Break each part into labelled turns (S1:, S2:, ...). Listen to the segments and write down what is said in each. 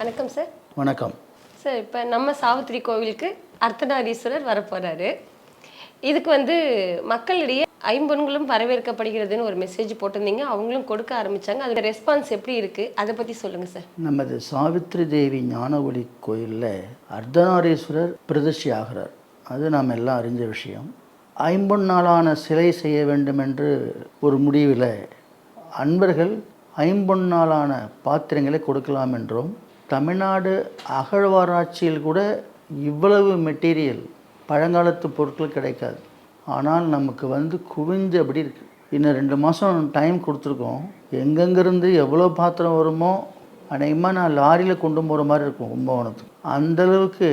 S1: வணக்கம் சார்.
S2: வணக்கம்
S1: சார். இப்போ நம்ம சாவித்திரி கோவிலுக்கு அர்த்தநாரீஸ்வரர் வரப்போகிறாரு. இதுக்கு மக்களிடையே ஐம்பொன்களும் வரவேற்கப்படுகிறதுன்னு ஒரு மெசேஜ் போட்டிருந்தீங்க. அவங்களும் கொடுக்க ஆரம்பித்தாங்க. அது ரெஸ்பான்ஸ் எப்படி இருக்குது, அதை பற்றி சொல்லுங்கள் சார்.
S2: நமது சாவித்திரி தேவி ஞான ஒளி கோயிலில் அர்த்தநாரீஸ்வரர் பிரதிஷ்டி ஆகிறார். அது நாம் எல்லாம் அறிஞ்ச விஷயம். ஐம்பொன்னாலான சிலை செய்ய வேண்டும் என்று ஒரு முடிவில் அன்பர்கள் ஐம்பொன்னாலான பாத்திரங்களை கொடுக்கலாம் என்றும், தமிழ்நாடு அகழ்வாராய்ச்சியில் கூட இவ்வளவு மெட்டீரியல் பழங்காலத்து பொருட்கள் கிடைக்காது. ஆனால் நமக்கு குவிஞ்சபடி இருக்குது. இன்னும் 2 மாதம் டைம் கொடுத்துருக்கோம். எங்கெங்கிருந்து எவ்வளோ பாத்திரம் வருமோ அநேகமாக நான் லாரியில் கொண்டு போகிற மாதிரி இருக்கும் கும்பகோணத்துக்கு. அந்தளவுக்கு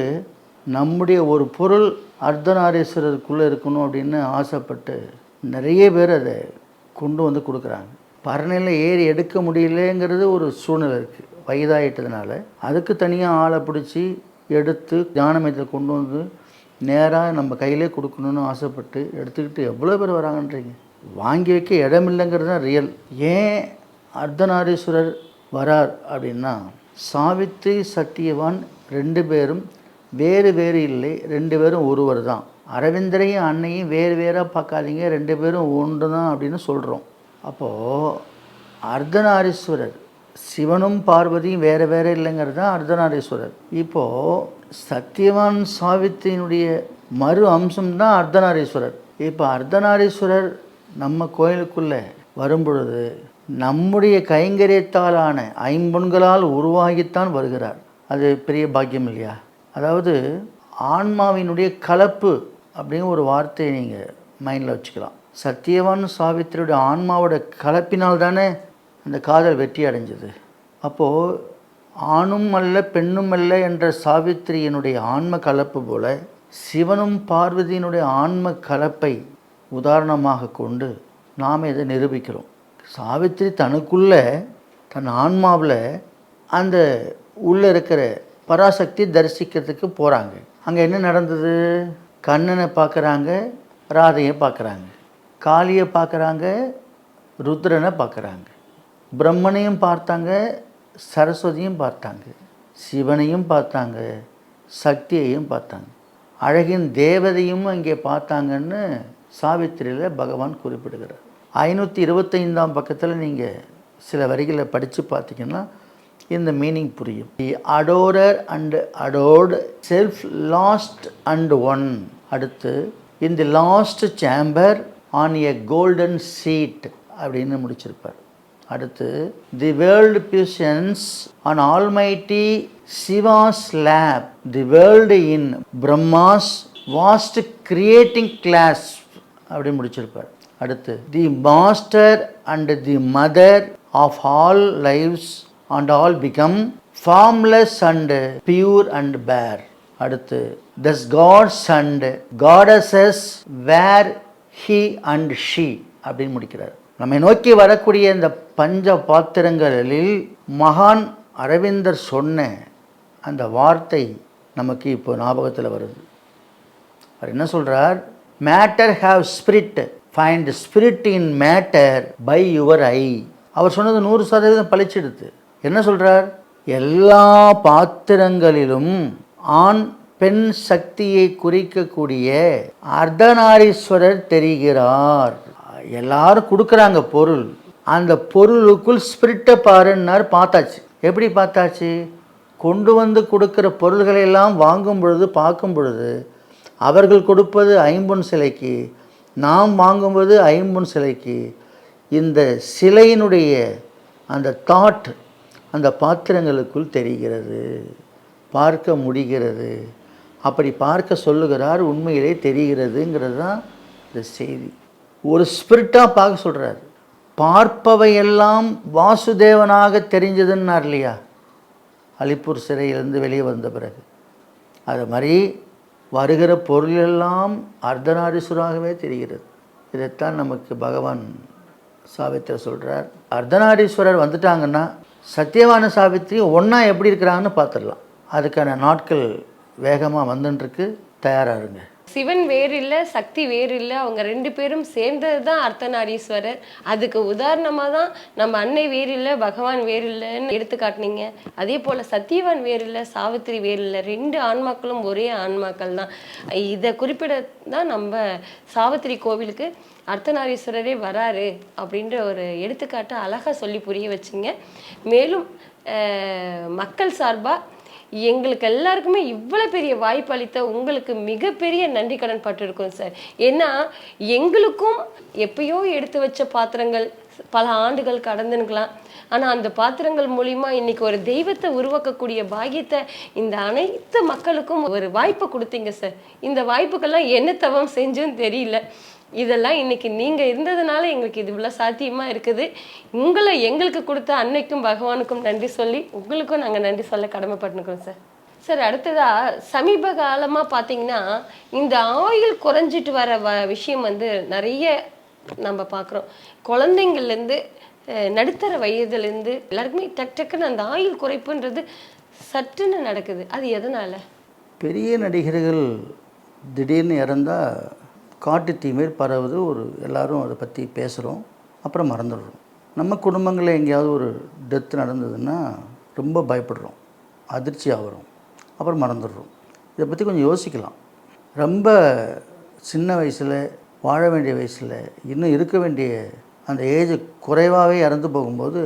S2: நம்முடைய ஒரு பொருள் அர்த்தநாரீஸ்வரருக்குள்ளே இருக்கணும் அப்படின்னு ஆசைப்பட்டு நிறைய பேர் அதை கொண்டு கொடுக்குறாங்க. பரணையில் ஏறி எடுக்க முடியலங்கிறது ஒரு சூழ்நிலை இருக்குது. வயதாகிட்டதுனால அதுக்கு தனியாக ஆளை பிடிச்சி எடுத்து ஞானமயத்தில் கொண்டு நேராக நம்ம கையிலே கொடுக்கணுன்னு ஆசைப்பட்டு எடுத்துக்கிட்டு எவ்வளோ பேர் வராங்கன்றீங்க. வாங்கி வைக்க இடம் இல்லைங்கிறது தான் ரியல். ஏன் அர்த்தநாரீஸ்வரர் வரார் அப்படின்னா, சாவித்திரி சத்தியவான் 2 பேரும் வேறு வேறு இல்லை, 2 பேரும் ஒருவர் தான். அரவிந்தரையும் அன்னையும் வேறு வேறாக பார்க்காதீங்க, 2 பேரும் ஒன்று தான் அப்படின்னு சொல்கிறோம். அப்போது அர்த்தநாரீஸ்வரர் சிவனும் பார்வதியும் வேறு வேறு இல்லைங்கிறது தான் அர்த்தநாரீஸ்வரர். இப்போது சத்தியவான் சாவித்திரியினுடைய மறு அம்சம்தான் அர்த்தநாரீஸ்வரர். இப்போ அர்த்தநாரீஸ்வரர் நம்ம கோயிலுக்குள்ளே வரும்பொழுது நம்முடைய கைங்கரியத்தாலான ஐம்பொன்களால் உருவாகித்தான் வருகிறார். அது பெரிய பாக்கியம் இல்லையா? அதாவது ஆன்மாவினுடைய கலப்பு அப்படிங்கிற ஒரு வார்த்தையை நீங்கள் மைண்டில் வச்சுக்கலாம். சத்தியவான் சாவித்திரியுடைய ஆன்மாவோட கலப்பினால் தானே அந்த காதல் வெற்றி அடைஞ்சது. அப்போது ஆணும் அல்ல பெண்ணும் அல்ல என்ற சாவித்திரியினுடைய ஆன்ம கலப்பு போல சிவனும் பார்வதியினுடைய ஆன்ம கலப்பை உதாரணமாக கொண்டு நாம் இதை நிரூபிக்கிறோம். சாவித்திரி தனக்குள்ளே தன் ஆன்மாவில் அந்த உள்ளே இருக்கிற பராசக்தி தரிசிக்கிறதுக்கு போகிறாங்க. அங்கே என்ன நடந்தது? கண்ணனை பார்க்குறாங்க, ராதையை பார்க்குறாங்க, காளியை பார்க்குறாங்க, ருத்ரனை பார்க்குறாங்க, பிரம்மனையும் பார்த்தாங்க, சரஸ்வதியும் பார்த்தாங்க, சிவனையும் பார்த்தாங்க, சக்தியையும் பார்த்தாங்க, அழகின் தேவதையும் அங்கே பார்த்தாங்கன்னு சாவித்திரியில் பகவான் குறிப்பிடுகிறார். 525ஆம் பக்கத்தில் நீங்கள் சில வரிகளை படித்து பார்த்தீங்கன்னா இந்த மீனிங் புரியும். The adorer and adored, self lost and one. அடுத்து in the last chamber on a golden seat அப்படின்னு முடிச்சிருப்பார். அடுத்து the world fusions on almighty Shiva's lap, the world in Brahma's vast creating class அப்படின்னு முடிச்சிருப்பார். அடுத்து the master and the mother of all lives and all become formless and pure and bare. அடுத்து thus gods and goddesses were he and she அப்படின்னு முடிக்கிறார். நம்மை நோக்கி வரக்கூடிய இந்த பஞ்ச பாத்திரங்களில் மகான் அரவிந்தர் சொன்ன அந்த வார்த்தை நமக்கு இப்போ ஞாபகத்தில் வருது. அவர் என்ன சொல்கிறார்? Matter have spirit, find spirit in matter by your eye. அவர் சொன்னது 100% பளிச்செடுத்து. என்ன சொல்கிறார்? எல்லா பாத்திரங்களிலும் ஆண் பெண் சக்தியை குறிக்கக்கூடிய அர்த்தநாரீஸ்வரர் தெரிகிறார். எல்லாரும் கொடுக்குறாங்க பொருள், அந்த பொருளுக்குள் ஸ்பிரிட்டை பாருன்னார். பார்த்தாச்சு. எப்படி பார்த்தாச்சு? கொண்டு கொடுக்குற பொருள்களையெல்லாம் வாங்கும் பொழுது பார்க்கும் பொழுது அவர்கள் கொடுப்பது ஐம்பொன் சிலைக்கு, நாம் வாங்கும்போது ஐம்பொன் சிலைக்கு. இந்த சிலையினுடைய அந்த தாட் அந்த பாத்திரங்களுக்குள் தெரிகிறது, பார்க்க முடிகிறது. அப்படி பார்க்க சொல்லுகிறார். உண்மையிலே தெரிகிறதுங்கிறது தான் இந்த செய்தி. ஒரு ஸ்பிரிட்டாக பார்க்க சொல்கிறார். பார்ப்பவையெல்லாம் வாசுதேவனாக தெரிஞ்சதுன்னார் இல்லையா அலிப்பூர் சிறையிலேருந்து வெளியே வந்த பிறகு. அது மாதிரி வருகிற பொருளெல்லாம் அர்த்தநாரீஸ்வராகவே தெரிகிறது. இதைத்தான் நமக்கு பகவான் சாவித்திரி சொல்கிறார். அர்த்தநாரீஸ்வரர் வந்துட்டாங்கன்னா சத்தியவான சாவித்திரி ஒன்றா எப்படி இருக்கிறாங்கன்னு பார்த்துடலாம். அதுக்கான நாட்கள் வேகமாக வந்துட்டுருக்கு. தயாராக இருங்க.
S1: சிவன் வேறு இல்லை, சக்தி வேறு இல்லை, அவங்க 2 பேரும் சேர்ந்தது தான் அர்த்தநாரீஸ்வரர். அதுக்கு உதாரணமாக தான் நம்ம அன்னை வேறு இல்லை, பகவான் வேறு இல்லைன்னு எடுத்து காட்டினீங்க. அதே போல் சத்தியவான் வேறு இல்லை, சாவித்திரி வேறு இல்லை, 2 ஆன்மாக்களும் ஒரே ஆன்மாக்கள் தான். இதை குறிப்பிட தான் நம்ம சாவித்திரி கோவிலுக்கு அர்த்தநாரீஸ்வரரே வராரு அப்படின்ற ஒரு எடுத்துக்காட்டு அழகாக சொல்லி புரிய வச்சிங்க. மேலும் மக்கள் சார்பாக எங்களுக்கு எல்லாருக்குமே இவ்வளோ பெரிய வாய்ப்பு அளித்த உங்களுக்கு மிகப்பெரிய நன்றி கடன் பட்டிருக்கோம் சார். ஏன்னா எங்களுக்கும் எப்பயோ எடுத்து வச்ச பாத்திரங்கள் பல ஆண்டுகள் கடந்துனுக்கலாம். ஆனால் அந்த பாத்திரங்கள் மூலிமா இன்னைக்கு ஒரு தெய்வத்தை உருவாக்கக்கூடிய பாக்கியத்தை இந்த அனைத்து மக்களுக்கும் ஒரு வாய்ப்பை கொடுத்தீங்க சார். இந்த வாய்ப்புக்கெல்லாம் என்ன தவம் செஞ்சுன்னு தெரியல. இதெல்லாம் இன்னைக்கு நீங்கள் இருந்ததுனால எங்களுக்கு இது இவ்வளோ சாத்தியமாக இருக்குது. உங்களை எங்களுக்கு கொடுத்த அன்னைக்கும் பகவானுக்கும் நன்றி சொல்லி உங்களுக்கும் நாங்கள் நன்றி சொல்ல கடமைப்பட்டுக்கிறோம் சார். சார் அடுத்ததாக சமீப காலமாக பார்த்தீங்கன்னா இந்த ஆயில் குறைஞ்சிட்டு வர விஷயம் வந்து நிறைய நம்ம பார்க்குறோம். குழந்தைங்கள்லேருந்து நடுத்தர வயதுலேருந்து எல்லாருக்குமே டக்குன்னு அந்த ஆயில் குறைப்புன்றது சட்டுன்னு நடக்குது. அது எதனால்?
S2: பெரிய நடிகர்கள் திடீர்னு இறந்தால் காட்டு தீமையில் பரவுது. எல்லாரும் அதை பற்றி பேசுகிறோம், அப்புறம் மறந்துடுறோம். நம்ம குடும்பங்களில் எங்கேயாவது ஒரு டெத்து நடந்ததுன்னா ரொம்ப பயப்படுறோம், அதிர்ச்சி ஆகிறோம், அப்புறம் மறந்துடுறோம். இதை பற்றி கொஞ்சம் யோசிக்கலாம். ரொம்ப சின்ன வயசில் வாழ வேண்டிய வயசில் இன்னும் இருக்க வேண்டிய அந்த ஏஜ் குறைவாகவே இறந்து போகும்போது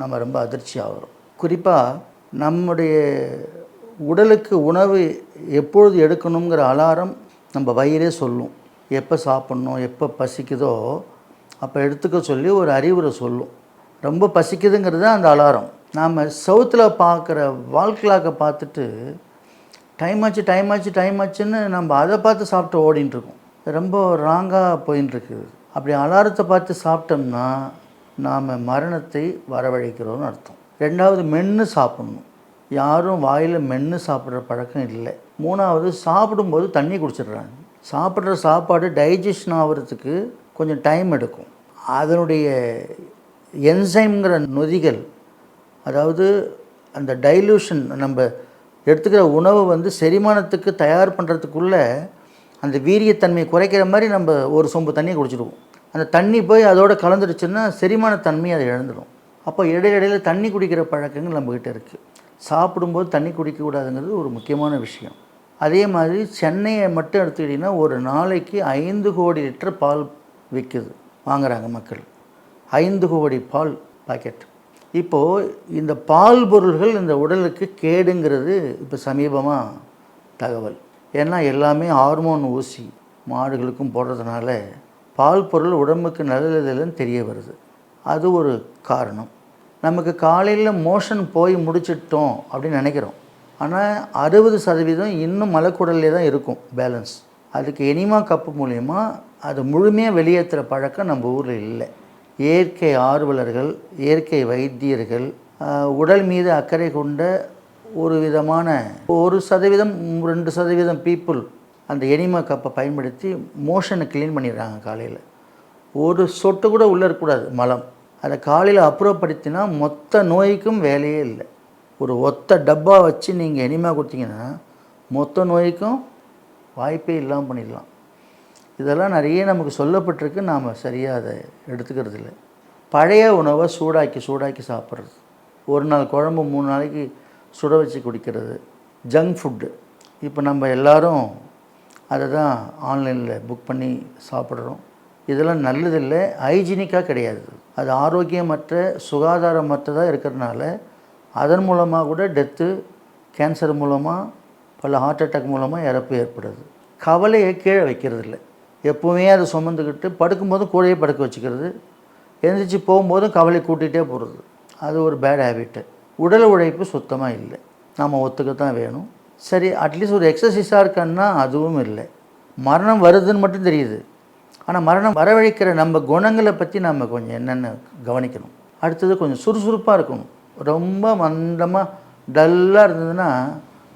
S2: நம்ம ரொம்ப அதிர்ச்சி ஆகிறோம். குறிப்பாக நம்முடைய உடலுக்கு உணவு எப்பொழுது எடுக்கணுங்கிற அலாரம் நம்ம வயிறே சொல்லும். எப்போ சாப்பிட்ணும், எப்போ பசிக்குதோ அப்போ எடுத்துக்க சொல்லி ஒரு அறிவுரை சொல்லும். ரொம்ப பசிக்குதுங்கிறது தான் அந்த அலாரம். நாம் சவுத்தில் பார்க்குற வால் கிளாக்கை பார்த்துட்டு டைம் ஆச்சுன்னு நம்ம அதை பார்த்து சாப்பிட்டு ஓடின்ட்டுருக்கோம். ரொம்ப ராங்காக போயின்ட்டுருக்குது. அப்படி அலாரத்தை பார்த்து சாப்பிட்டோம்னா நாம் மரணத்தை வரவழைக்கிறோன்னு அர்த்தம். 2வது மென்று சாப்பிட்ணும். யாரும் வாயில் மென்று சாப்பிட்ற பழக்கம் இல்லை. 3வது சாப்பிடும்போது தண்ணி குடிச்சிடுறாங்க. சாப்பிட்ற சாப்பாடு டைஜஷன் ஆகிறதுக்கு கொஞ்சம் டைம் எடுக்கும். அதனுடைய என்சைம்ங்கிற நொதிகள், அதாவது அந்த டைலூஷன், நம்ம எடுத்துக்கிற உணவை வந்து செரிமானத்துக்கு தயார் பண்ணுறதுக்குள்ளே அந்த வீரியத்தன்மையை குறைக்கிற மாதிரி நம்ம ஒரு சொம்பு தண்ணியை குடிச்சிடுவோம். அந்த தண்ணி போய் அதோடு கலந்துடுச்சுன்னா செரிமானத்தன்மையை அதை இழந்துடும். அப்போ இடையில தண்ணி குடிக்கிற பழக்கங்கள் நம்மக்கிட்ட இருக்குது. சாப்பிடும்போது தண்ணி குடிக்கக்கூடாதுங்கிறது ஒரு முக்கியமான விஷயம். அதே மாதிரி சென்னையை மட்டும் எடுத்துக்கிட்டிங்கன்னா ஒரு நாளைக்கு 5 கோடி லிட்டர் பால் விற்குது, வாங்குகிறாங்க மக்கள். 5 கோடி பால் பாக்கெட். இப்போது இந்த பால் பொருள்கள் இந்த உடலுக்கு கேடுங்கிறது இப்போ சமீபமாக தகவல். ஏன்னா எல்லாமே ஹார்மோன் ஊசி மாடுகளுக்கும் போடுறதுனால பால் பொருள் உடம்புக்கு நல்லதில்லைன்னு தெரிய வருது. அது ஒரு காரணம். நமக்கு காலையில் மோஷன் போய் முடிச்சிட்டோம் அப்படின்னு நினைக்கிறோம். ஆனால் 60% இன்னும் மலைக்குடல்லே தான் இருக்கும் பேலன்ஸ். அதுக்கு எனிமா கப்பு மூலயமா அது முழுமையாக வெளியேற்றுற பழக்கம் நம்ம ஊரில் இல்லை. இயற்கை ஆர்வலர்கள், இயற்கை வைத்தியர்கள், உடல் மீது அக்கறை கொண்ட ஒரு விதமான 1% 2% பீப்புள் அந்த எனிமா கப்பை பயன்படுத்தி மோஷனை க்ளீன் பண்ணிடுறாங்க. காலையில் ஒரு சொட்டு கூட உள்ளே இருக்கக்கூடாது மலம். அதை காலையில் அப்புறப்படுத்தினா மொத்த நோய்க்கும் வேலையே இல்லை. ஒரு ஒத்த டப்பா வச்சு நீங்கள் எனிமா கொடுத்தீங்கன்னா மொத்த நோய்க்கும் வாய்ப்பே இல்லாமல் பண்ணிடலாம். இதெல்லாம் நிறைய நமக்கு சொல்லப்பட்டிருக்கு, நாம் சரியாக அதை எடுத்துக்கிறது இல்லை. பழைய உணவை சூடாக்கி சாப்பிட்றது, ஒரு நாள் குழம்பு 3 நாளைக்கு சுட வச்சு குடிக்கிறது, ஜங்க் ஃபுட்டு. இப்போ நம்ம எல்லோரும் அதை தான் ஆன்லைனில் புக் பண்ணி சாப்பிட்றோம். இதெல்லாம் நல்லதில்லை, ஹைஜீனிக்காக கிடையாது. அது ஆரோக்கியமற்ற சுகாதாரமற்றதாக இருக்கிறதுனால அதன் மூலமாக கூட டெத்து, கேன்சர் மூலமாக, பல ஹார்ட் அட்டாக் மூலமாக இறப்பு ஏற்படுது. கவலையை கீழே வைக்கிறது இல்லை, எப்போவுமே அதை சுமந்துக்கிட்டு படுக்கும்போதும் கூடயே படுக்க வச்சுக்கிறது, எழுந்திரிச்சு போகும்போதும் கவலை கூட்டிகிட்டே போகிறது. அது ஒரு பேட் ஹேபிட்டு. உடல் உழைப்பு சுத்தமாக இல்லை, நாம் ஒத்துக்கத்தான் வேணும். சரி, அட்லீஸ்ட் ஒரு எக்ஸசைஸாக இருக்கான்னா அதுவும் இல்லை. மரணம் வருதுன்னு மட்டும் தெரியுது, ஆனால் மரணம் வரவழைக்கிற நம்ம குணங்களை பற்றி நம்ம கொஞ்சம் என்னென்ன கவனிக்கணும். அடுத்தது கொஞ்சம் சுறுசுறுப்பாக இருக்கணும். ரொம்ப மந்தமாக டல்லாக இருந்ததுன்னா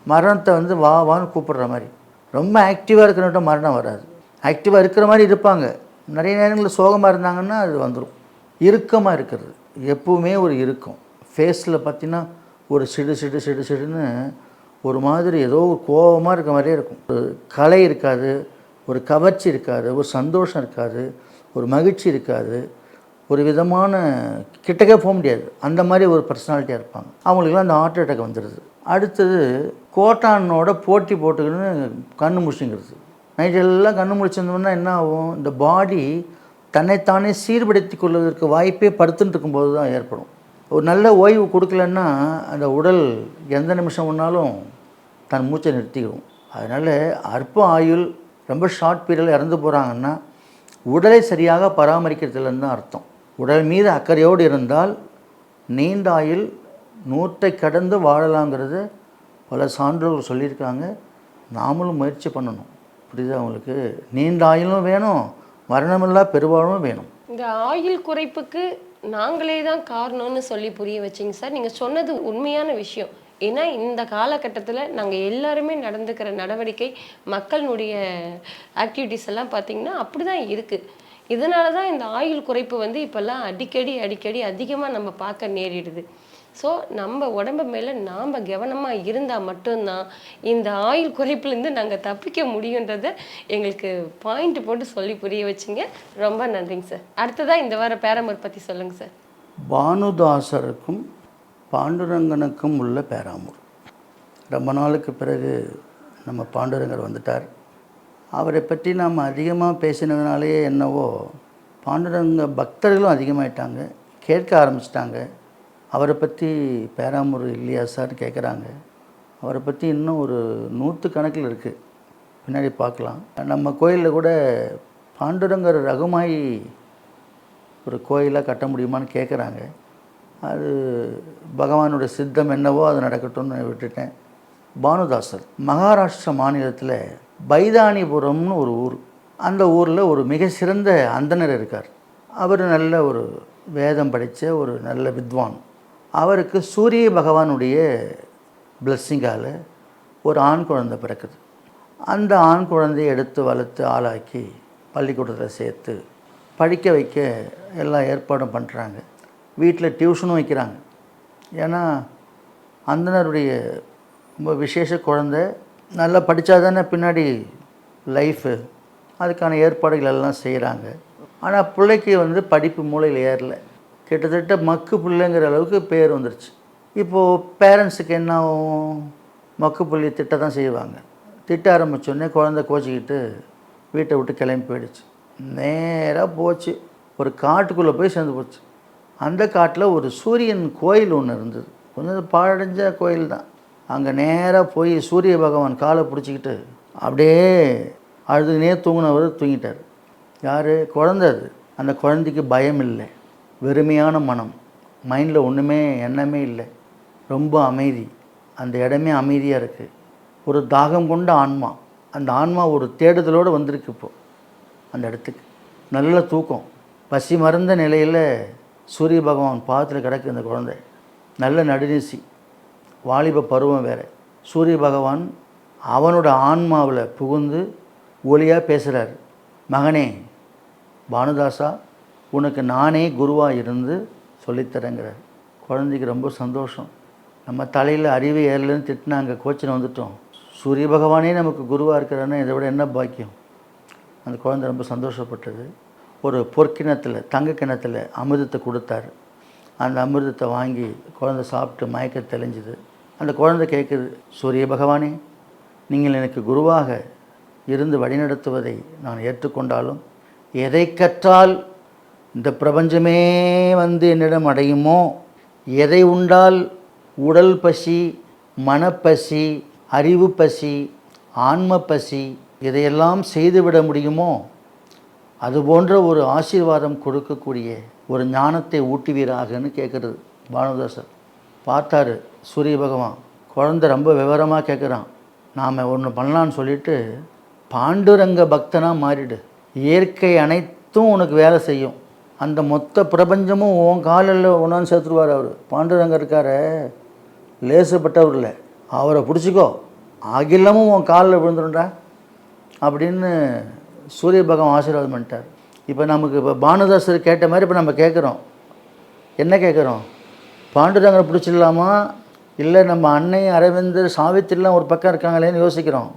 S2: மரணத்தை வந்து வா வான்னு கூப்பிடுற மாதிரி. ரொம்ப ஆக்டிவாக இருக்கிறவட்ட மரணம் வராது. ஆக்டிவாக இருக்கிற மாதிரி இருப்பாங்க, நிறைய நேரங்களில் சோகமாக இருந்தாங்கன்னா அது வந்துடும். இறுக்கமாக இருக்கிறது, எப்பவுமே ஒரு இறுக்கம். ஃபேஸில் பார்த்திங்கன்னா ஒரு சிடுன்னு ஒரு மாதிரி ஏதோ கோபமாக இருக்க மாதிரியே இருக்கும். ஒரு கலை இருக்காது, ஒரு கவர்ச்சி இருக்காது, ஒரு சந்தோஷம் இருக்காது, ஒரு மகிழ்ச்சி இருக்காது, ஒரு விதமான கிட்டக்கே போக முடியாது. அந்த மாதிரி ஒரு பர்சனாலிட்டியாக இருப்பாங்க. அவங்களுக்குலாம் அந்த ஹார்ட் அட்டாக் வந்துடுது. அடுத்தது கோட்டானோட போட்டி போட்டுக்கின்னு கண்ணு முழிச்சுங்கிறது. நைட்டெல்லாம் கண்ணு முழிச்சிருந்தோம்னா என்ன ஆகும், இந்த பாடி தன்னைத்தானே சீர்படுத்தி கொள்வதற்கு வாய்ப்பே படுத்துட்டு இருக்கும்போது தான் ஏற்படும். ஒரு நல்ல ஓய்வு கொடுக்கலன்னா அந்த உடல் எந்த நிமிஷம் வேணாலும் தன் மூச்சை நிறுத்திடும். அதனால் அற்ப ஆயுள் ரொம்ப ஷார்ட் பீரியடில் இறந்து போகிறாங்கன்னா உடலை சரியாக பராமரிக்கிறதுலன்னு தான் அர்த்தம். உடல் மீது அக்கறையோடு இருந்தால் நீண்ட ஆயுள் 100 கடந்து வாழலாங்கிறது பல சான்றோர்கள் சொல்லியிருக்காங்க. நாமளும் முயற்சி பண்ணணும். புரியுதா அவங்களுக்கு? நீண்ட ஆயுளும் வேணும், மரணமில்லா பெருவாழும் வேணும்.
S1: இந்த ஆயுள் குறைப்புக்கு நாங்களே தான் காரணம்னு சொல்லி புரிய வச்சிங்க சார். நீங்கள் சொன்னது உண்மையான விஷயம். ஏன்னா இந்த காலகட்டத்தில் நாங்கள் எல்லாருமே நடந்துக்கிற நடவடிக்கை, மக்களுடைய ஆக்டிவிட்டீஸ் எல்லாம் பார்த்திங்கன்னா அப்படி தான் இருக்குது. இதனால தான் இந்த ஆயுள் குறைப்பு வந்து இப்போல்லாம் அடிக்கடி அதிகமாக நம்ம பார்க்க நேரிடுது. ஸோ நம்ம உடம்பு மேலே நாம் கவனமாக இருந்தால் மட்டும்தான் இந்த ஆயுள் குறைப்புலேருந்து நாங்கள் தப்பிக்க முடியுன்றதை எங்களுக்கு பாயிண்ட் போட்டு சொல்லி புரிய வச்சிங்க. ரொம்ப நன்றிங்க சார். அடுத்ததாக இந்த வார பேராமூர் பற்றி சொல்லுங்கள் சார்.
S2: பானுதாசருக்கும் பாண்டுரங்கனுக்கும் உள்ள பேராமூர். ரொம்ப நாளுக்கு பிறகு நம்ம பாண்டுரங்கர் வந்துட்டார். அவரை பற்றி நாம் அதிகமாக பேசினதுனாலே என்னவோ பாண்டுரங்க பக்தர்களும் அதிகமாயிட்டாங்க, கேட்க ஆரம்பிச்சிட்டாங்க. அவரை பற்றி பேராமூர் இல்லையா சார் கேட்குறாங்க. அவரை பற்றி இன்னும் ஒரு 100 கணக்கில் இருக்குது, பின்னாடி பார்க்கலாம். நம்ம கோயிலில் கூட பாண்டுரங்கர் ரகுமாயி ஒரு கோயிலாக கட்ட முடியுமான்னு கேட்குறாங்க. அது பகவானுடைய சித்தம் என்னவோ அது நடக்கட்டும்னு விட்டுட்டேன். பானுதாசர் மகாராஷ்டிரா மாநிலத்தில் பைதானிபுரம்னு ஒரு ஊர். அந்த ஊரில் ஒரு மிக சிறந்த அந்தணர் இருக்கார். அவர் நல்ல ஒரு வேதம் படித்த ஒரு நல்ல வித்வான். அவருக்கு சூரிய பகவானுடைய பிளஸ்ஸிங்கால் ஒரு ஆண் குழந்தை பிறக்குது. அந்த ஆண் குழந்தையை எடுத்து வளர்த்து ஆளாக்கி பள்ளிக்கூடத்தில் சேர்த்து படிக்க வைக்க எல்லா ஏற்பாடும் பண்ணுறாங்க. வீட்டில் டியூஷனும் வைக்கிறாங்க. ஏன்னா அந்தனருடைய ரொம்ப விசேஷ குழந்தை, நல்லா படித்தா தானே பின்னாடி லைஃபு, அதுக்கான ஏற்பாடுகள் எல்லாம் செய்கிறாங்க. ஆனால் பிள்ளைக்கு வந்து படிப்பு மூளையில் ஏறல. கிட்டத்தட்ட மக்கு பிள்ளைங்கிற அளவுக்கு பேர் வந்துருச்சு. இப்போது பேரண்ட்ஸுக்கு என்ன ஆகும், மக்கு பிள்ளை திட்ட தான் செய்வாங்க. திட்ட ஆரம்பித்தோடனே குழந்தை கோச்சிக்கிட்டு வீட்டை விட்டு கிளம்பி போயிடுச்சு. நேராக போச்சு, ஒரு காட்டுக்குள்ளே போய் சேர்ந்து போச்சு. அந்த காட்டில் ஒரு சூரியன் கோயில் ஒன்று இருந்தது. கொஞ்சம் பாழடைஞ்ச கோயில் தான். அங்கே நேராக போய் சூரிய பகவான் காலை பிடிச்சிக்கிட்டு அப்படியே அழுதுனே தூங்கினவர் தூங்கிட்டார். யார்? குழந்தை. அது அந்த குழந்தைக்கு பயம் இல்லை, வெறுமையான மனம், மைண்டில் ஒன்றுமே எண்ணமே இல்லை, ரொம்ப அமைதி. அந்த இடமே அமைதியாக இருக்குது. ஒரு தாகம் கொண்ட ஆன்மா. அந்த ஆன்மா ஒரு தேடுதலோடு வந்திருக்கு. இப்போது அந்த இடத்துக்கு நல்ல தூக்கம், பசி மறந்த நிலையில் சூரிய பகவான் பாதத்தில் கிடக்கு அந்த குழந்தை. நல்ல நடுநிசி, வாலிப பருவம் வேறு. சூரிய பகவான் அவனோட ஆன்மாவில் புகுந்து ஒளியாக பேசுகிறார். மகனே பானுதாசா, உனக்கு நானே குருவாக இருந்து சொல்லித்தரேங்கிறார். குழந்தைக்கு ரொம்ப சந்தோஷம். நம்ம தலையில் அறிவு ஏறலன்னு திட்டினாங்க, கோச்சின்னு வந்துட்டோம். சூரிய பகவானே நமக்கு குருவாக இருக்கிறான்னா இதை விட என்ன பாக்கியம். அந்த குழந்தை ரொம்ப சந்தோஷப்பட்டது. ஒரு பொற்கிணத்தில், தங்க கிணத்தில் அமிர்தத்தை கொடுத்தார். அந்த அமிர்தத்தை வாங்கி குழந்தை சாப்பிட்டு மயக்க தெளிஞ்சுது. அந்த குழந்தை கேட்குது, சூரிய பகவானே, நீங்கள் எனக்கு குருவாக இருந்து வழிநடத்துவதை நான் ஏற்றுக்கொண்டாலும் எதை கற்றால் இந்த பிரபஞ்சமே வந்து என்னிடம் அடையுமோ, எதை உண்டால் உடல் பசி, மனப்பசி, அறிவு பசி, ஆன்ம பசி இதையெல்லாம் செய்துவிட முடியுமோ அது போன்ற ஒரு ஆசீர்வாதம் கொடுக்கக்கூடிய ஒரு ஞானத்தை ஊட்டுவீராகன்னு கேட்குறது பானுதாசர். பார்த்தாரு சூரிய பகவான், குழந்தை ரொம்ப விவரமாக கேட்குறான். நாம் ஒன்று பண்ணலான்னு சொல்லிட்டு, பாண்டுரங்க பக்தனாக மாறிடு, இயற்கை அனைத்தும் உனக்கு வேலை செய்யும், அந்த மொத்த பிரபஞ்சமும் உன் காலில் ஒன்றாந்து சேர்த்துருவார். அவர் பாண்டுரங்க இருக்கார, லேசுப்பட்டவர் இல்லை, அவரை பிடிச்சிக்கோ, அகிலமும் உன் காலில் விழுந்துருண்டா அப்படின்னு சூரிய பகவான் ஆசீர்வாதம் பண்ணிட்டார். இப்போ நமக்கு இப்போ பானுதாசர் கேட்ட மாதிரி இப்போ நம்ம கேட்குறோம். என்ன கேட்குறோம்? பாண்டுரங்கரை பிடிச்சிடலாமா, இல்லை நம்ம அன்னை அரவிந்தர் சாவித்திரிலாம் ஒரு பக்கம் இருக்காங்களேன்னு யோசிக்கிறோம்.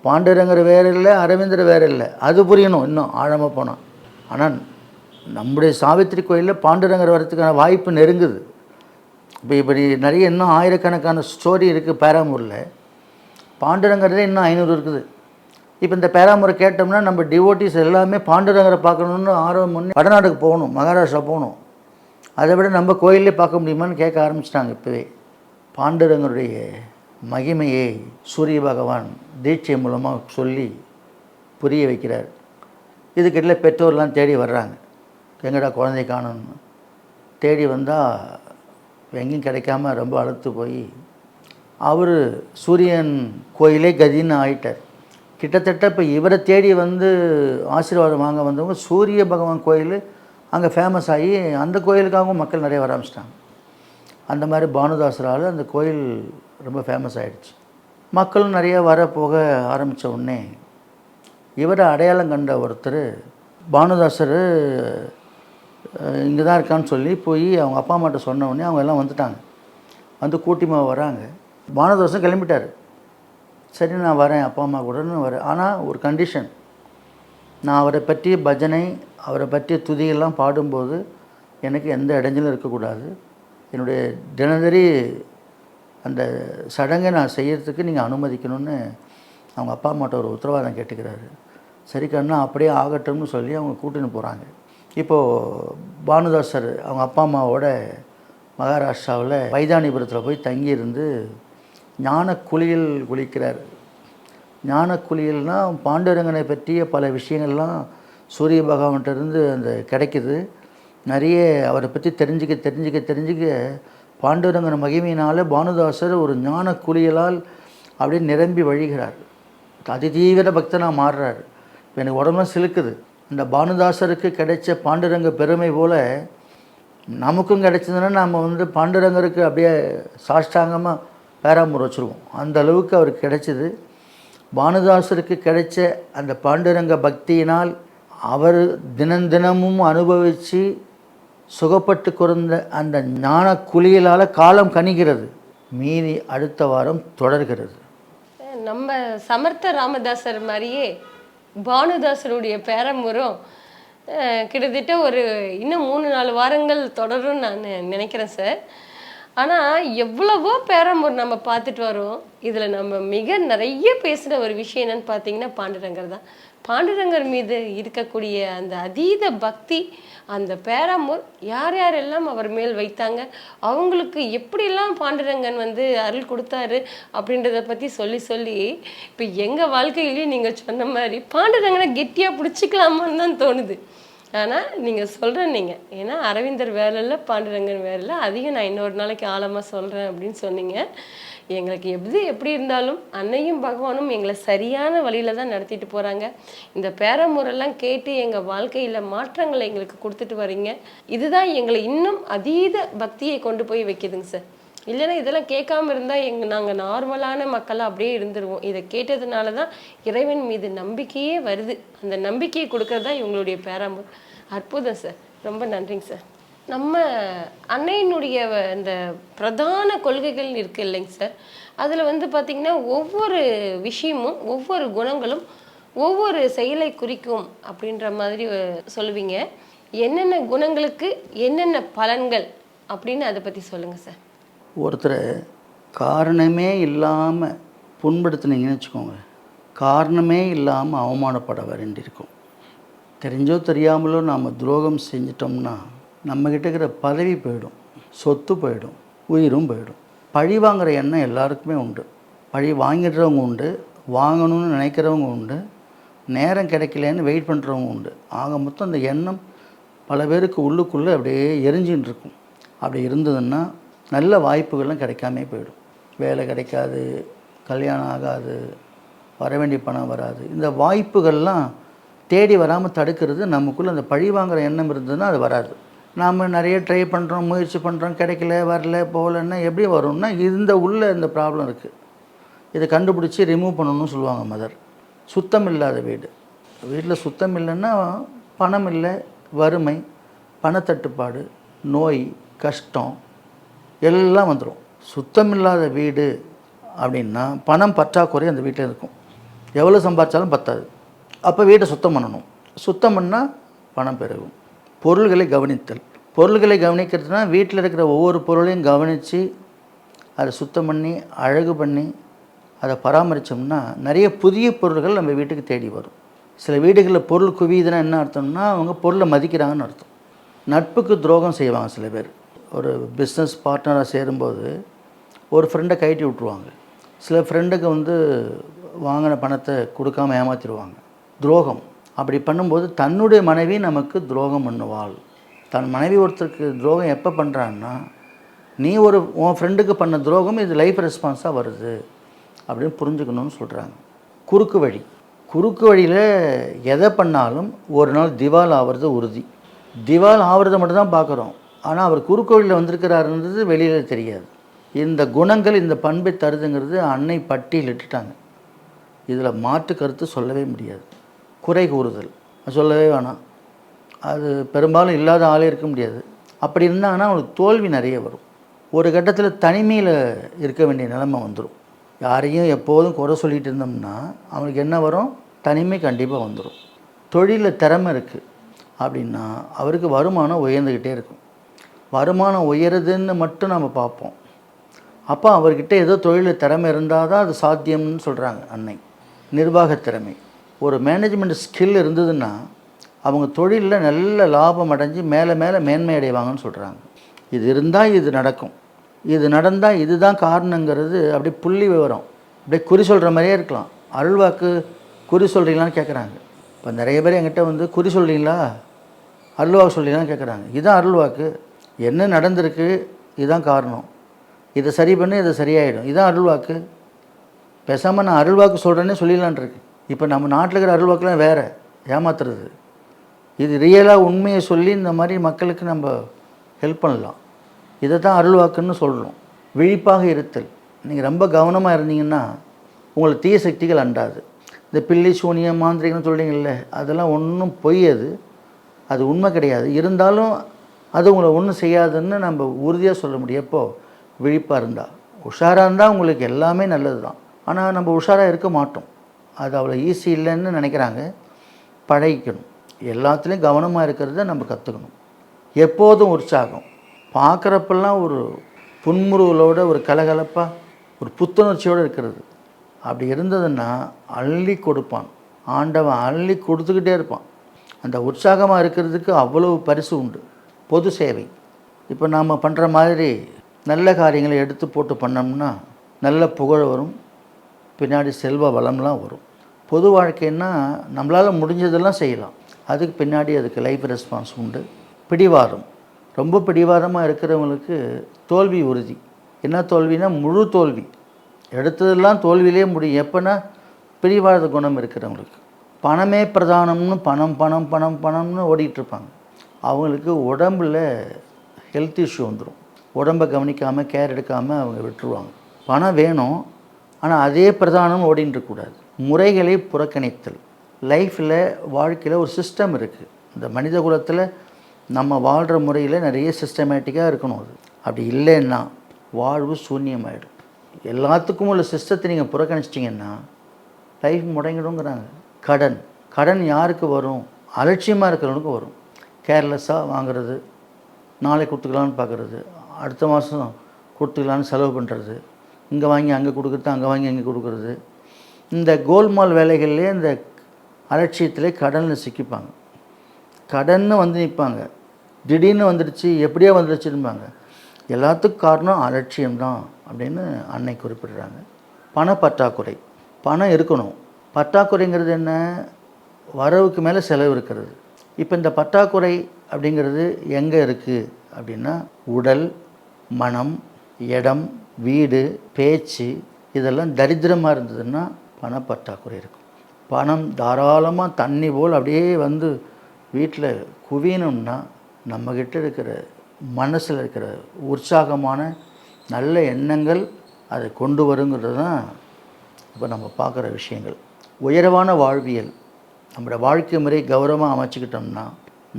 S2: பாண்டுரங்கர் வேறு இல்லை, அரவிந்தர் வேறு இல்லை. அது புரியணும் இன்னும் ஆழமாக போனால். ஆனால் நம்முடைய சாவித்திரி கோயிலில் பாண்டுரங்கர் வரத்துக்கான வாய்ப்பு நெருங்குது. இப்படி நிறைய இன்னும் ஆயிரக்கணக்கான ஸ்டோரி இருக்குது பேராமூரில். பாண்டுரங்கர்லேயே இன்னும் 500 இருக்குது. இப்போ இந்த பேராமூரை கேட்டோம்னா நம்ம டிவோட்டிஸ் எல்லாமே பாண்டுரங்கரை பார்க்கணுன்னு ஆர்வம் பண்ணி வடநாட்டுக்கு போகணும், மகாராஷ்டிரா போகணும். அதை விட நம்ம கோயிலே பார்க்க முடியுமான்னு கேட்க ஆரம்பிச்சிட்டாங்க இப்போவே. பாண்டுரங்கருடைய மகிமையை சூரிய பகவான் தீட்சை மூலமாக சொல்லி புரிய வைக்கிறார். இதுக்கிட்ட பெற்றோர்லாம் தேடி வர்றாங்க, எங்கடா குழந்தை காணணும்னு. தேடி வந்தால் எங்கேயும் கிடைக்காம ரொம்ப அழுத்து போய் அவர் சூரியன் கோயிலே கதின்னு ஆயிட்டார். கிட்டத்தட்ட இப்போ இவரை தேடி வந்து ஆசீர்வாதம் வாங்க வந்தவங்க சூரிய பகவான் கோயில் அங்கே ஃபேமஸ் ஆகி அந்த கோயிலுக்காகவும் மக்கள் நிறைய வர ஆரம்பிச்சிட்டாங்க. அந்த மாதிரி பானுதாசரால் அந்த கோயில் ரொம்ப ஃபேமஸ் ஆகிடுச்சு. மக்களும் நிறைய வர போக ஆரம்பித்த உடனே இவரை அடையாளம் கண்ட ஒருத்தர் பானுதாசர் இங்கே தான் இருக்கான்னு சொல்லி போய் அவங்க அப்பா அம்மாட்ட சொன்ன உடனே அவங்க எல்லாம் வந்துட்டாங்க. வந்து கூட்டிமா வராங்க. பானுதாசன் கிளம்பிட்டார். சரி நான் வரேன், அப்பா அம்மா கூடன்னு வரேன். ஆனால் ஒரு கண்டிஷன், நான் அவரை பற்றிய பஜனை, அவரை பற்றிய துதியெல்லாம் பாடும்போது எனக்கு எந்த இடைஞ்சலும் இருக்கக்கூடாது. என்னுடைய தினசரி அந்த சடங்கை நான் செய்கிறதுக்கு நீங்கள் அனுமதிக்கணும்னு அவங்க அப்பா அம்மாட்ட ஒரு உத்தரவாதம் கேட்டுக்கிறாரு. சரி கண்ணா அப்படியே ஆகட்டும்னு சொல்லி அவங்க கூட்டின்னு போகிறாங்க. இப்போது பானுதாசர் அவங்க அப்பா அம்மாவோட மகாராஷ்டிராவில் வைதானிபுரத்தில் போய் தங்கியிருந்து ஞான குளியல் குளிக்கிறார். ஞான குளியல்னால் பாண்டுரங்கனை பற்றிய பல விஷயங்கள்லாம் சூரிய பகவான்கிட்டருந்து அந்த கிடைக்குது. நிறைய அவரை பற்றி தெரிஞ்சுக்க பாண்டுரங்கன் மகிமையினால் பானுதாசர் ஒரு ஞான குளியலால் அப்படியே நிரம்பி வழிகிறார். அதிதீவிர பக்தனாக மாறுறார். இப்போ எனக்கு உடம்புலாம் சிலுக்குது. அந்த பானுதாசருக்கு கிடைச்ச பாண்டுரங்க பெருமை போல் நமக்கும் கிடைச்சதுன்னா நம்ம வந்து பாண்டுரங்கருக்கு அப்படியே சாஷ்டாங்கமாக பேராமூர் வச்சுருவோம். அந்த அளவுக்கு அவருக்கு கிடைச்சிது. பானுதாசருக்கு கிடைச்ச அந்த பாண்டுரங்க பக்தியினால் அவர் தினமும் அனுபவித்து சுகப்பட்டு குறைந்த அந்த ஞான குளியலால் காலம் கணிகிறது. மீதி அடுத்த வாரம் தொடர்கிறது.
S1: நம்ம சமர்த்த ராமதாசர் மாதிரியே பானுதாசருடைய பேரம்புரம் கிட்டத்தட்ட ஒரு இன்னும் 3-4 வாரங்கள் தொடரும்னு நான் நினைக்கிறேன் சார். ஆனால் எவ்வளவோ பேரம்பூர் நம்ம பார்த்துட்டு வரோம். இதில் நம்ம மிக நிறைய பேசுகிற ஒரு விஷயம் என்னன்னு பார்த்தீங்கன்னா பாண்டுரங்கர் தான். பாண்டுரங்கர் மீது இருக்கக்கூடிய அந்த அதீத பக்தி, அந்த பேரம்பூர் யார் யாரெல்லாம் அவர் மேல் வைத்தாங்க, அவங்களுக்கு எப்படியெல்லாம் பாண்டுரங்கன் வந்து அருள் கொடுத்தாரு அப்படின்றத பற்றி சொல்லி இப்போ எங்கள் வாழ்க்கையிலையும் நீங்கள் சொன்ன மாதிரி பாண்டுரங்கனை கெட்டியாக பிடிச்சிக்கலாமான்னு தான் தோணுது. ஆனால் நீங்கள் சொல்கிறேன், ஏன்னா அரவிந்தர் வேலை இல்லை, பாண்டுரங்கன் வேலை இல்லை, அதிகம் நான் இன்னொரு நாளைக்கு ஆழமாக சொல்கிறேன் அப்படின்னு சொன்னீங்க. எங்களுக்கு எப்படி இருந்தாலும் அன்னையும் பகவானும் எங்களை சரியான வழியில் தான் நடத்திட்டு போகிறாங்க. இந்த பேரமுறைலாம் கேட்டு எங்கள் வாழ்க்கையில் மாற்றங்களை எங்களுக்கு கொடுத்துட்டு வரீங்க. இதுதான் எங்களை இன்னும் அதீத பக்தியை கொண்டு போய் வைக்கிதுங்க சார். இல்லைன்னா இதெல்லாம் கேட்காம இருந்தால் நாங்கள் நார்மலான மக்களாக அப்படியே இருந்துருவோம். இதை கேட்டதுனால தான் இறைவன் மீது நம்பிக்கையே வருது. அந்த நம்பிக்கையை கொடுக்கறது தான் இவங்களுடைய பேராம்பூர். அற்புதம் சார், ரொம்ப நன்றிங்க சார். நம்ம அன்னையினுடைய இந்த பிரதான கொள்கைகள் இருக்குது இல்லைங்க சார், அதில் வந்து பார்த்திங்கன்னா ஒவ்வொரு விஷயமும் ஒவ்வொரு குணங்களும் ஒவ்வொரு செயலை குறிக்கும் அப்படின்ற மாதிரி சொல்லுவீங்க. என்னென்ன குணங்களுக்கு என்னென்ன பலன்கள் அப்படின்னு அதை பற்றி சொல்லுங்கள் சார்.
S2: ஒருத்தரை காரணமே இல்லாமல் புண்படுத்தினீங்கன்னு வச்சுக்கோங்க, காரணமே இல்லாமல் அவமானப்பட வேண்டியிருக்கும். தெரிஞ்சோ தெரியாமலோ நாம் துரோகம் செஞ்சிட்டோம்னா நம்மக்கிட்ட இருக்கிற பதவி போயிடும், சொத்து போயிடும், உயிரும் போயிடும். பழி வாங்குகிற எண்ணம் எல்லாருக்குமே உண்டு. பழி வாங்கிடுறவங்க உண்டு, வாங்கணும்னு நினைக்கிறவங்க உண்டு, நேரம் கிடைக்கலன்னு வெயிட் பண்ணுறவங்க உண்டு. ஆக மொத்தம் அந்த எண்ணம் பல பேருக்கு உள்ளுக்குள்ளே அப்படியே எரிஞ்சின்னு இருக்கும். அப்படி இருந்ததுன்னா நல்ல வாய்ப்புகள்லாம் கிடைக்காமே போயிடும். வேலை கிடைக்காது, கல்யாணம் ஆகாது, வர வேண்டிய பணம் வராது. இந்த வாய்ப்புகள்லாம் தேடி வராமல் தடுக்கிறது நமக்குள்ளே அந்த பழி வாங்குகிற எண்ணம் இருந்ததுன்னா அது வராது. நாம் நிறைய ட்ரை பண்ணுறோம், முயற்சி பண்ணுறோம், கிடைக்கல, வரல, போகலன்னா எப்படி வரும்னா இந்த ப்ராப்ளம் இருக்குது. இதை கண்டுபிடிச்சி ரிமூவ் பண்ணணும்னு சொல்லுவாங்க மதர். சுத்தம் இல்லாத வீடு, வீட்டில் சுத்தம் இல்லைன்னா பணம் இல்லை, வறுமை, பணத்தட்டுப்பாடு, நோய், கஷ்டம் எல்லாம் வந்துடும். சுத்தமில்லாத வீடு அப்படின்னா பணம் பற்றாக்குறை அந்த வீட்டில் இருக்கும். எவ்வளோ சம்பாதிச்சாலும் பத்தாது. அப்போ வீட்டை சுத்தம் பண்ணணும். சுத்தம் பண்ணால் பணம் பெருகும். பொருள்களை கவனித்தல். பொருள்களை கவனிக்கிறதுனா வீட்டில் இருக்கிற ஒவ்வொரு பொருளையும் கவனித்து அதை சுத்தம் பண்ணி அழகு பண்ணி அதை பராமரித்தோம்னா நிறைய புதிய பொருள்கள் நம்ம வீட்டுக்கு தேடி வரும். சில வீடுகளில் பொருள் குவியுதுன்னா என்ன அர்த்தம்னா அவங்க பொருளை மதிக்கிறாங்கன்னு அர்த்தம். நட்புக்கு துரோகம் செய்வாங்க சில பேர். ஒரு பிஸ்னஸ் பார்ட்னராக சேரும்போது ஒரு ஃப்ரெண்டை கழட்டி விட்ருவாங்க. சில ஃப்ரெண்டுக்கு வாங்கின பணத்தை கொடுக்காமல் ஏமாற்றிடுவாங்க. துரோகம். அப்படி பண்ணும்போது தன்னுடைய மனைவி நமக்கு துரோகம் பண்ணுவாள். தன் மனைவி ஒருத்தருக்கு துரோகம் எப்போ பண்ணுறான்னா, நீ உன் ஃப்ரெண்டுக்கு பண்ண துரோகம் இது லைஃப் ரெஸ்பான்ஸாக வருது அப்படின்னு புரிஞ்சுக்கணும்னு சொல்கிறாங்க. குறுக்கு வழி. குறுக்கு வழியில் எதை பண்ணாலும் ஒரு நாள் திவால் ஆகிறது உறுதி. திவால் ஆகிறத மட்டும்தான் பார்க்குறோம். ஆனால் அவர் குறுக்கு வழியில் வந்திருக்கிறாருன்றது வெளியில் தெரியாது. இந்த குணங்கள் இந்த பண்பை தருதுங்கிறது அன்னை பட்டியலிட்டுட்டாங்க. இதில் மாற்று கருத்து சொல்லவே முடியாது. குறை கூறுதல் சொல்லவே வேணாம். அது பெரும்பாலும் இல்லாத ஆளே இருக்க முடியாது. அப்படி இருந்தாங்கன்னா அவங்களுக்கு தோல்வி நிறைய வரும். ஒரு கட்டத்தில் தனிமையில் இருக்க வேண்டிய நிலைமை வந்துடும். யாரையும் எப்போதும் குறை சொல்லிகிட்டு இருந்தோம்னா அவனுக்கு என்ன வரும்? தனிமை கண்டிப்பாக வந்துடும். தொழிலில் திறமை இருக்குது அப்படின்னா அவருக்கு வருமானம் உயர்ந்துக்கிட்டே இருக்கும். வருமானம் உயருதுன்னு மட்டும் நம்ம பார்ப்போம். அப்போ அவர்கிட்ட ஏதோ தொழிலில் திறமை இருந்தால் தான் அது சாத்தியம்னு சொல்கிறாங்க அன்னை. நிர்வாக திறமை, ஒரு மேனேஜ்மெண்ட் ஸ்கில் இருந்ததுன்னா அவங்க தொழிலில் நல்ல லாபம் அடைஞ்சு மேலே மேலே மேன்மை அடைவாங்கன்னு சொல்கிறாங்க. இது இருந்தால் இது நடக்கும், இது நடந்தால் இதுதான் காரணங்கிறது அப்படியே புள்ளி விவரம் அப்படியே குறி சொல்கிற மாதிரியே இருக்கலாம். அருள்வாக்கு குறி சொல்கிறீங்களான்னு கேட்குறாங்க. இப்போ நிறைய பேர் என்கிட்ட குறி சொல்கிறீங்களா, அருள்வாக்கு சொல்கிறீங்களான்னு கேட்குறாங்க. இதுதான் அருள்வாக்கு. என்ன நடந்திருக்கு, இதுதான் காரணம், இதை சரி பண்ணி இதை சரியாயிடும், இதுதான் அருள்வாக்கு. பேசாமல் நான் அருள்வாக்கு சொல்கிறேன்னே சொல்லிடலான் இருக்கு. இப்போ நம்ம நாட்டில் இருக்கிற அருள்வாக்குலாம் வேறு, ஏமாத்துறது. இது ரியலாக உண்மையை சொல்லி இந்த மாதிரி மக்களுக்கு நம்ம ஹெல்ப் பண்ணலாம். இதை தான் அருள்வாக்குன்னு சொல்கிறோம். விழிப்பாக இருத்தல். நீங்கள் ரொம்ப கவனமாக இருந்தீங்கன்னா உங்களை தீய சக்திகள் அண்டாது. இந்த பில்லி சூனியம் மாந்திரிகம்னு சொல்கிறீங்கல்ல, அதெல்லாம் ஒன்றும் பொய். அது உண்மை கிடையாது. இருந்தாலும் அது உங்களை ஒன்றும் செய்யாதுன்னு நம்ம உறுதியாக சொல்ல முடியும். எப்போ விழிப்பாக இருந்தால், உஷாராக இருந்தால் உங்களுக்கு எல்லாமே நல்லது தான். ஆனால் நம்ம உஷாராக இருக்க மாட்டோம். அது அவ்வளோ ஈஸி இல்லைன்னு நினைக்கிறாங்க. பழகிக்கணும். எல்லாத்துலேயும் கவனமாக இருக்கிறத நம்ம கற்றுக்கணும். எப்போதும் உற்சாகம். பார்க்குறப்பெல்லாம் ஒரு புன்முறுவலோட, ஒரு கலகலப்பாக, ஒரு புத்துணர்ச்சியோடு இருக்கிறது. அப்படி இருந்ததுன்னா அள்ளி கொடுப்பான் ஆண்டவன். அள்ளி கொடுத்துக்கிட்டே இருப்பான். அந்த உற்சாகமாக இருக்கிறதுக்கு அவ்வளவு பரிசு உண்டு. பொது சேவை. இப்போ நாம் பண்ணுற மாதிரி நல்ல காரியங்களை எடுத்து போட்டு பண்ணோம்னா நல்ல புகழ் வரும், பின்னாடி செல்வ வளம்லாம் வரும். பொது வாழ்க்கைன்னா நம்மளால் முடிஞ்சதெல்லாம் செய்யலாம். அதுக்கு பின்னாடி அதுக்கு லைஃப் ரெஸ்பான்ஸ் உண்டு. பிடிவாதம். ரொம்ப பிடிவாதமாக இருக்கிறவங்களுக்கு தோல்வி உறுதி. என்ன தோல்வினா முழு தோல்வி. எடுத்ததெல்லாம் தோல்வியிலே முடியும். எப்போனா பிடிவாத குணம் இருக்கிறவங்களுக்கு. பணமே பிரதானம்னு பணம் பணம் பணம் பணம்னு ஓடிட்டுருப்பாங்க. அவங்களுக்கு உடம்பில் ஹெல்த் இஷ்யூ வந்துடும். உடம்பை கவனிக்காமல் கேர் எடுக்காமல் அவங்க விட்டுருவாங்க. பணம் வேணும், ஆனால் அதே பிரதானம் ஓடின்னு இருக்கக்கூடாது. முறைகளை புறக்கணித்தல். லைஃப்பில் வாழ்க்கையில் ஒரு சிஸ்டம் இருக்குது. இந்த மனித குலத்தில் நம்ம வாழ்கிற முறையில் நிறைய சிஸ்டமேட்டிக்காக இருக்கணும். அப்படி இல்லைன்னா வாழ்வு சூன்யமாயிடும். எல்லாத்துக்கும் உள்ள சிஸ்டத்தை நீங்கள் புறக்கணிச்சிட்டிங்கன்னா லைஃப் முடங்கிடுங்கிறாங்க. கடன். கடன் யாருக்கு வரும்? அலட்சியமாக இருக்கிறவனுக்கு வரும். கேர்லெஸ்ஸாக வாங்குறது, நாளை கொடுத்துக்கலான்னு பார்க்குறது, அடுத்த மாதம் கொடுத்துக்கலான்னு செலவு பண்ணுறது, இங்கே வாங்கி அங்கே கொடுக்குறது, அங்கே வாங்கி அங்கே கொடுக்குறது. இந்த கோல்மால் வேலைகள்லேயே இந்த அலட்சியத்திலே கடனில் சிக்கிப்பாங்க. கடன்னு நிற்பாங்க. திடீர்னு வந்துடுச்சு, எப்படியோ வந்துடுச்சுன்பாங்க. எல்லாத்துக்கும் காரணம் அலட்சியம்தான் அப்படின்னு அன்னை குறிப்பிடுறாங்க. பணப்பற்றாக்குறை. பணம் இருக்கணும். பற்றாக்குறைங்கிறது என்ன? வரவுக்கு மேலே செலவு இருக்கிறது. இப்போ இந்த பற்றாக்குறை அப்படிங்கிறது எங்கே இருக்குது அப்படின்னா, உடல், மனம், இடம், வீடு, பேச்சு இதெல்லாம் தரித்திரமாக இருந்ததுன்னா பணப்பற்றாக்குறை இருக்கும். பணம் தாராளமாக தண்ணி போல் அப்படியே வீட்டில் குவியணும்னா நம்மக்கிட்ட இருக்கிற மனசில் இருக்கிற உற்சாகமான நல்ல எண்ணங்கள் அதை கொண்டு வருங்கிறது தான் இப்போ நம்ம பார்க்குற விஷயங்கள். உயர்வான வாழ்வியல். நம்மளோட வாழ்க்கை முறை கௌரவமாக அமைச்சிக்கிட்டோம்னா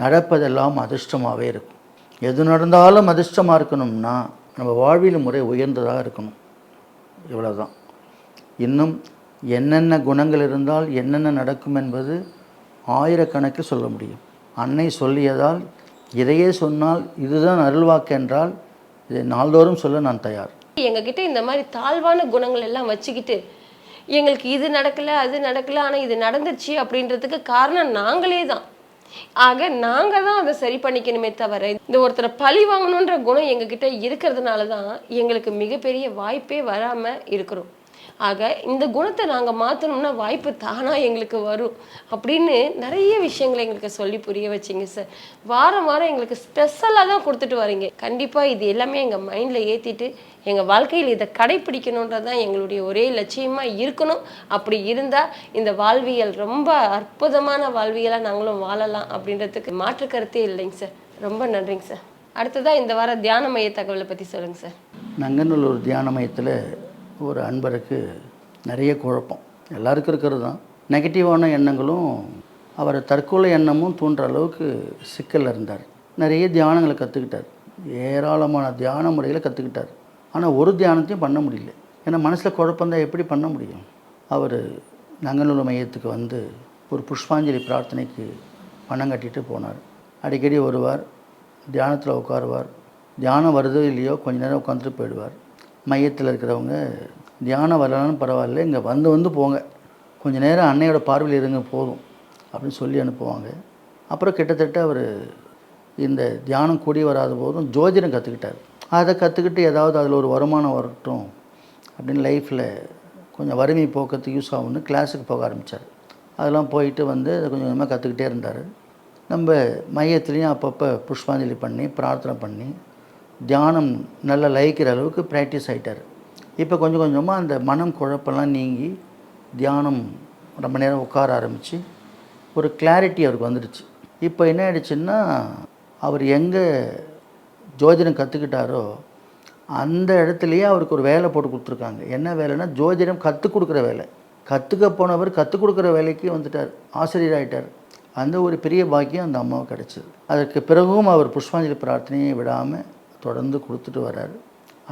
S2: நடப்பதெல்லாம் அதிர்ஷ்டமாகவே இருக்கும். எது நடந்தாலும் அதிர்ஷ்டமாக இருக்கணும்னா நம்ம வாழ்வியல் முறை உயர்ந்ததாக இருக்கணும். இவ்வளோதான். இன்னும் என்னென்ன குணங்கள் இருந்தால் என்னென்ன நடக்கும் என்பது ஆயிரக்கணக்கில் சொல்ல முடியும். அன்னை சொல்லியதால் இதையே சொன்னால் இதுதான் அருள்வாக்கு என்றால் இதை நாள்தோறும் சொல்ல நான் தயார்.
S1: எங்ககிட்ட இந்த மாதிரி தாழ்வான குணங்கள் எல்லாம் வச்சுக்கிட்டு எங்களுக்கு இது நடக்கல அது நடக்கல ஆனா இது நடந்துச்சு அப்படின்றதுக்கு காரணம் நாங்களே தான். ஆக நாங்க தான் அதை சரி பண்ணிக்கணுமே தவிர இந்த ஒருத்தரை பழி வாங்கணுன்ற குணம் எங்ககிட்ட இருக்கிறதுனால தான் எங்களுக்கு மிகப்பெரிய வாய்ப்பே வராம இருக்கிறோம். ஆக இந்த குணத்தை நாங்க மாத்தணும்னா வாய்ப்பு தானா எங்களுக்கு வரும் அப்படின்னு நிறைய விஷயங்களை எங்களுக்கு சொல்லி புரிய வச்சிங்க சார். வாரம் வாரம் எங்களுக்கு ஸ்பெஷலாக தான் கொடுத்துட்டு வரீங்க. கண்டிப்பா இது எல்லாமே எங்க மைண்ட்ல ஏத்திட்டு எங்க வாழ்க்கையில் இதை கடைப்பிடிக்கணுன்றதான் எங்களுடைய ஒரே லட்சியமா இருக்கணும். அப்படி இருந்தா இந்த வாழ்வியல் ரொம்ப அற்புதமான வாழ்வியலா நாங்களும் வாழலாம் அப்படின்றதுக்கு மாற்று கருத்தே இல்லைங்க சார். ரொம்ப நன்றிங்க சார். அடுத்ததா இந்த வார தியான மைய தகவலை பத்தி சொல்லுங்க சார்.
S2: நங்கநல்லூர் தியான மையத்தில் ஒரு அன்பருக்கு நிறைய குழப்பம் எல்லாருக்கும் இருக்கிறது தான். நெகட்டிவான எண்ணங்களும் அவரை தற்கொலை எண்ணமும் தூண்டுற அளவுக்கு சிக்கலில் இருந்தார். நிறைய தியானங்களை கற்றுக்கிட்டார், ஏராளமான தியான முறைகளை கற்றுக்கிட்டார். ஆனால் ஒரு தியானத்தையும் பண்ண முடியல. ஏன்னா மனசில் குழப்பந்தான் எப்படி பண்ண முடியும்? அவர் நங்கநல்லூர் மையத்துக்கு வந்து ஒரு புஷ்பாஞ்சலி பிரார்த்தனைக்கு பணம் கட்டிட்டு போனார். அடிக்கடி வருவார், தியானத்தில் உட்காருவார். தியானம் வருதோ இல்லையோ கொஞ்ச நேரம் உட்காந்துட்டு போயிடுவார். மையத்தில் இருக்கிறவங்க தியானம் வரலான்னு பரவாயில்ல, இங்கே வந்து வந்து போங்க, கொஞ்சம் நேரம் அன்னையோட பார்வையில் இருங்க போதும் அப்படின்னு சொல்லி அனுப்புவாங்க. அப்புறம் கிட்டத்தட்ட அவர் இந்த தியானம் கூடி வராத போதும் ஜோதிடம் கற்றுக்கிட்டார். அதை கற்றுக்கிட்டு ஏதாவது அதில் ஒரு வருமானம் வரட்டும் அப்படின்னு லைஃப்பில் கொஞ்சம் வறுமை போக்கத்துக்கு யூஸ் ஆகும்னு கிளாஸுக்கு போக ஆரம்பித்தார். அதெல்லாம் போயிட்டு வந்து அதை கொஞ்சம் கொஞ்சமாக கற்றுக்கிட்டே இருந்தார். நம்ம மையத்துலேயும் அப்பப்போ புஷ்பாஞ்சலி பண்ணி பிரார்த்தனை பண்ணி தியானம் நல்லா லயிக்கிற அளவுக்கு ப்ராக்டிஸ் ஆகிட்டார். இப்போ கொஞ்சம் கொஞ்சமாக அந்த மனம் குழப்பெல்லாம் நீங்கி தியானம் ரொம்ப நேரம் உட்கார ஆரம்பித்து ஒரு கிளாரிட்டி அவருக்கு வந்துடுச்சு. இப்போ என்ன ஆயிடுச்சுன்னா, அவர் எங்கே ஜோதிடம் கற்றுக்கிட்டாரோ அந்த இடத்துலையே அவருக்கு ஒரு வேலை போட்டு கொடுத்துருக்காங்க. என்ன வேலைன்னா ஜோதிடம் கற்றுக் கொடுக்குற வேலை. கற்றுக்க போனவர் கற்றுக் கொடுக்குற வேலைக்கு வந்துட்டார், ஆசிரியர் ஆகிட்டார். அந்த ஒரு பெரிய பாக்கியம் அந்த அம்மாவுக்கு கிடச்சிது. அதற்கு பிறகும் அவர் புஷ்பாஞ்சலி பிரார்த்தனையை விடாமல் தொடர்ந்து கொடுத்துட்டு வர்றார்.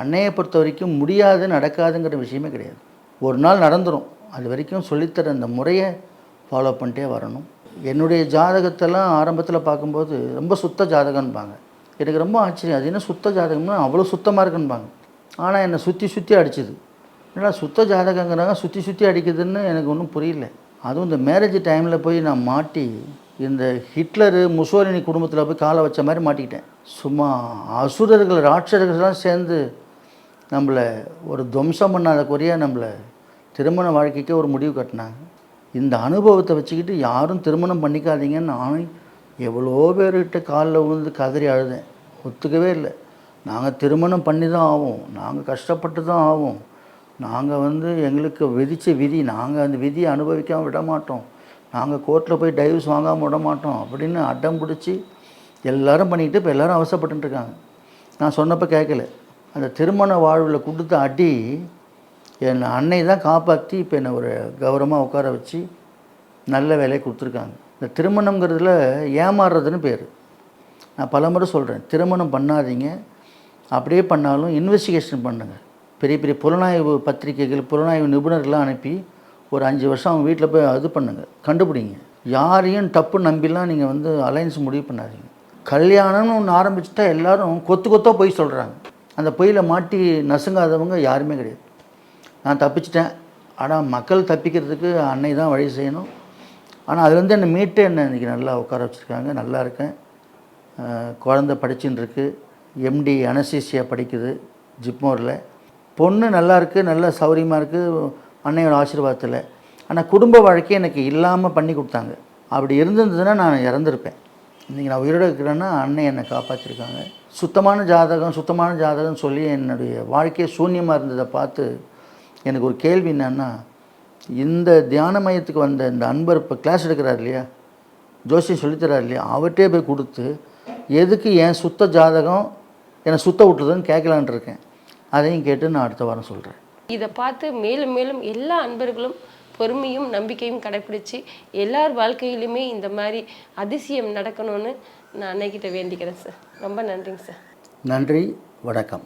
S2: அன்னையை பொறுத்த வரைக்கும் முடியாது நடக்காதுங்கிற விஷயமே கிடையாது. ஒரு நாள் நடந்துடும். அது வரைக்கும் சொல்லித்தர அந்த முறையை ஃபாலோ பண்ணிட்டே வரணும். என்னுடைய ஜாதகத்தெல்லாம் ஆரம்பத்தில் பார்க்கும்போது ரொம்ப சுத்த ஜாதகம்பாங்க. எனக்கு ரொம்ப ஆச்சரியம், அது என்ன சுத்த ஜாதகம்னா அவ்வளோ சுத்தமாக இருக்குன்பாங்க. ஆனால் என்னை சுற்றி சுற்றி அடிச்சுது. என்னடா சுத்த ஜாதகங்கிறாங்க, சுற்றி சுற்றி அடிக்குதுன்னு எனக்கு ஒன்றும் புரியல. அதுவும் இந்த மேரேஜ் டைமில் போய் நான் மாட்டி இந்த ஹிட்லரு முசோலினி குடும்பத்தில் போய் காலை வச்ச மாதிரி மாட்டிக்கிட்டேன். சும்மா அசுரர்கள் ராட்சசர்கள்லாம் சேர்ந்து நம்மளை ஒரு துவம்சம் பண்ணாத குறையாக நம்மளை திருமண வாழ்க்கைக்கே ஒரு முடிவு கட்டினாங்க. இந்த அனுபவத்தை வச்சுக்கிட்டு யாரும் திருமணம் பண்ணிக்காதீங்கன்னு நானும் எவ்வளோ பேர்கிட்ட காலில் விழுந்து கதறி அழுதேன். ஒத்துக்கவே இல்லை. நாங்கள் திருமணம் பண்ணி தான் ஆவோம், நாங்கள் கஷ்டப்பட்டு தான் ஆவோம், நாங்கள் எங்களுக்கு விதித்த விதி, நாங்கள் அந்த விதியை அனுபவிக்காமல் விட மாட்டோம், நாங்கள் கோர்ட்டில் போய் டைவர்ஸ் வாங்காமல் விட மாட்டோம் அப்படின்னு அடம் பிடிச்சி எல்லோரும் பண்ணிக்கிட்டு இப்போ எல்லோரும் அவசரப்பட்டுருக்காங்க. நான் சொன்னப்போ கேட்கல. அந்த திருமண வாழ்வில் கொடுத்த அடி என்னை அன்னை தான் காப்பாற்றி இப்போ என்னை ஒரு கௌரவமாக உட்கார வச்சு நல்ல வேலையை கொடுத்துருக்காங்க. இந்த திருமணங்கிறதுல ஏமாறுறதுன்னு பேர். நான் பலமுறை சொல்கிறேன், திருமணம் பண்ணாதீங்க. அப்படியே பண்ணாலும் இன்வெஸ்டிகேஷன் பண்ணுங்கள். பெரிய பெரிய புலனாய்வு பத்திரிகைகள், புலனாய்வு நிபுணர்கள்லாம் அனுப்பி ஒரு 5 வருஷம் அவங்க வீட்டில் போய் இது பண்ணுங்கள், கண்டுபிடிங்க. யாரையும் டப்பு நம்பிலாம் நீங்கள் அலைன்ஸ் முடிவு பண்ணாதீங்க. கல்யாணம்னு ஒன்று ஆரம்பிச்சுட்டா எல்லோரும் கொத்து கொத்தாக பொய் சொல்கிறாங்க. அந்த பொய்யில் மாட்டி நசுங்காதவங்க யாருமே கிடையாது. நான் தப்பிச்சிட்டேன், ஆனால் மக்கள் தப்பிக்கிறதுக்கு அன்னை தான் வழி செய்யணும். ஆனால் அதுலேருந்து என்னை மீட்டு என்னை இன்றைக்கி நல்லா உட்கார வச்சுருக்காங்க. நல்லா இருக்கேன். குழந்தை படிச்சுன்னு இருக்கு, எம்டி அனஸ்தீசியா படிக்குது ஜிப்மோரில். பொண்ணு நல்லா இருக்குது, நல்ல சௌரியமாக இருக்குது அன்னையோட ஆசீர்வாதத்தில். ஆனால் குடும்ப வாழ்க்கையை எனக்கு இல்லாமல் பண்ணி கொடுத்தாங்க. அப்படி இருந்திருந்ததுன்னா நான் இறந்துருப்பேன். இன்றைக்கி நான் உயிரோடு இருக்கிறேன்னா அன்னை என்னை காப்பாற்றிருக்காங்க. சுத்தமான ஜாதகம் சொல்லி என்னுடைய வாழ்க்கையை சூன்யமாக இருந்ததை பார்த்து எனக்கு ஒரு கேள்வி என்னன்னா, இந்த தியான மையத்துக்கு வந்த இந்த அன்பர் இப்போ கிளாஸ் எடுக்கிறார் இல்லையா, ஜோசியம் சொல்லித்தரார் இல்லையா, அவர்கிட்டே போய் கொடுத்து எதுக்கு என் சுத்த ஜாதகம் என்னை சுத்த விட்டுறதுன்னு கேட்கலான் இருக்கேன். அதையும் கேட்டு நான் அடுத்த வாரம் சொல்கிறேன்.
S1: இதை பார்த்து மேலும் மேலும் எல்லா அன்பர்களும் பொறுமையும் நம்பிக்கையும் கடைப்பிடிச்சு எல்லார் வாழ்க்கையிலுமே இந்த மாதிரி அதிசயம் நடக்கணும்னு நான் அன்னைக்கிட்ட வேண்டிக்கிறேன் சார். ரொம்ப நன்றிங்க சார்.
S2: நன்றி, வணக்கம்.